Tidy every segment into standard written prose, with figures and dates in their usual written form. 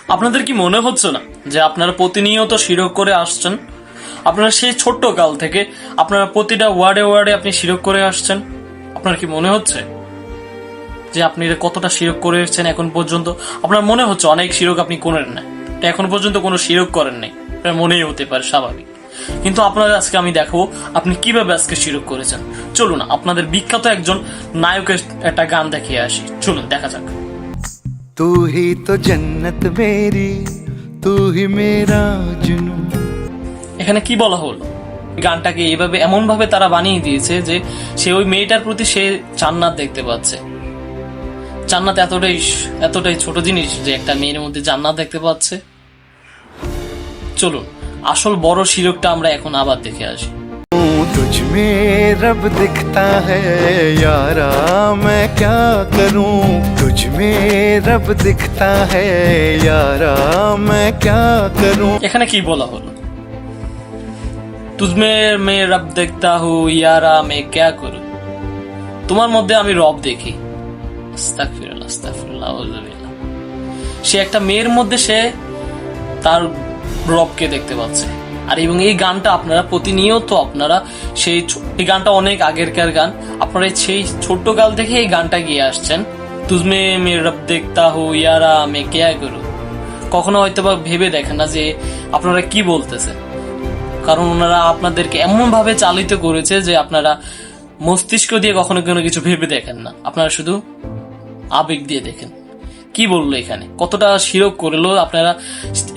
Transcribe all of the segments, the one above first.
আপনাদের কি মনে হচ্ছে না যে আপনারা প্রতিনিয়ত শিরক করে আসছেন? আপনারা সেই ছোট্ট কাল থেকে আপনারা প্রতিটা ওয়ার্ডে ওয়ার্ডে আপনি শিরক করে আসছেন। আপনার কি মনে হচ্ছে যে আপনি কতটা শিরক করে এসেছেন এখন পর্যন্ত? আপনার মনে হচ্ছে অনেক শিরক আপনি করেন না, এখন পর্যন্ত কোনো শিরক করেন নাই, আপনার মনেই হতে পারে, স্বাভাবিক। কিন্তু আপনাদের আজকে আমি দেখাবো আপনি কিভাবে আজকে শিরক করেছেন। চলুন আপনাদের বিখ্যাত একজন নায়কের একটা গান দেখিয়ে আসি, চলুন দেখা যাক। तू ही तो जन्नत मेरी, तू ही मेरा जुनून। এখানে কি বলা হলো? গানটাকে এইভাবে এমন ভাবে তারা বানিয়ে দিয়েছে যে সে ওই মেয়েটার প্রতি সে জান্নাত দেখতে পাচ্ছে। জান্নাত এতটাই ছোট জিনিস যে একটা মেয়ের মধ্যে জান্নাত দেখতে পাচ্ছে। চলুন আসল বড় শিরকটা আমরা এখন আবার দেখে আসি। तुझ में रब दिखता है यारा, मैं क्या करूं? तुझ में रब दिखता है यारा, मैं क्या करूं? এখানে কি বলা হলো? তুজমে মে রব দেখতা হু ইয়ারা মে ক্যা করু, তোমার মধ্যে আমি রব দেখি। আস্তাগফিরুল্লাহ, আস্তাগফিরুল্লাহ, আউযুবিল্লাহ। সে একটা মেয়ের মধ্যে সে তার রবকে দেখতে পাচ্ছে। আর এবং এই গানটা আপনারা প্রতিনিয়ত আপনারা এই গানটা অনেক আগেরকার গান, আপনারা সেই ছোট্ট কাল থেকে এই গানটা গিয়ে আসছেন। তুজমে মে রব দেখতা হু ইয়ারা মে ক্যা করু। কখনো হয়তো বা ভেবে দেখেন না যে আপনারা কি বলতেছেন, কারণ ওনারা আপনাদেরকে এমন ভাবে চালিত করেছে যে আপনারা মস্তিষ্ক দিয়ে কখনো কোনো কিছু ভেবে দেখেন না, আপনারা শুধু আবেগ দিয়ে দেখেন। কি বললো এখানে, কতটা শিরক করলো আপনারা,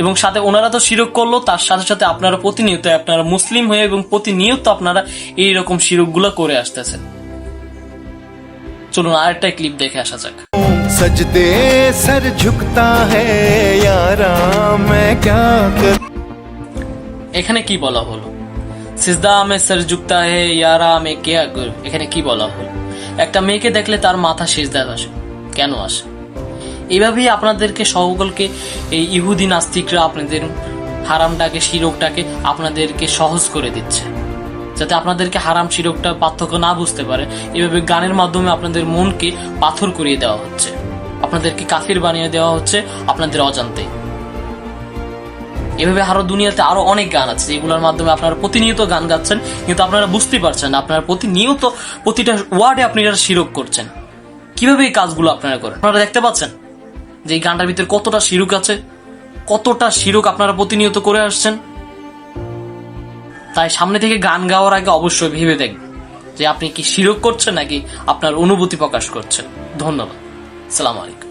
এবং সাথে ওনারা তো শিরক করলো, তার সাথে সাথে আপনারা প্রতিনিয়ত আপনারা মুসলিম হয়ে এবং প্রতিনিয়ত আপনারা এইরকম শিরক গুলা করে আসতেছেন। চলুন আরেকটা ক্লিপ দেখে আসা যাক। सजदे सर झुकता है यारा, मैं क्या करूं? এখানে কি বলা হলো? সিজদা মে সর ঝুকতা হে ইয়ারা মে কিয়া করু। এখানে কি বলা হলো? একটা মেয়েকে দেখলে তার মাথা সিজদায় আসে, কেন আসে? এইভাবেই আপনাদেরকে সকলকে এই ইহুদি নাস্তিকরা আপনাদের হারামটাকে শিরকটাকে আপনাদেরকে সহজ করে দিচ্ছে, যাতে আপনাদেরকে হারাম শিরকটা পার্থক্য না বুঝতে পারে। এভাবে গানের মাধ্যমে আপনাদের মনকে পাথর করিয়ে দেওয়া হচ্ছে, আপনাদেরকে কাফির বানিয়ে দেওয়া হচ্ছে আপনাদের অজান্তেই। এভাবে আরো দুনিয়াতে আরো অনেক গান আছে যেগুলোর মাধ্যমে আপনারা প্রতিনিয়ত গান গাচ্ছেন, কিন্তু আপনারা বুঝতেই পারছেন না আপনারা প্রতিনিয়ত প্রতিটা ওয়ার্ডে আপনারা শিরক করছেন। কিভাবে এই কাজগুলো আপনারা করেন? আপনারা দেখতে পাচ্ছেন যে এই গানটার ভিতরে কতটা শিরক আছে, কতটা শিরক আপনারা প্রতিনিয়ত করে আসছেন। তাই সামনে থেকে গান গাওয়ার আগে অবশ্যই ভেবে দেখবেন যে আপনি কি শিরক করছেন নাকি আপনার অনুভূতি প্রকাশ করছেন। ধন্যবাদ, আসসালামু আলাইকুম।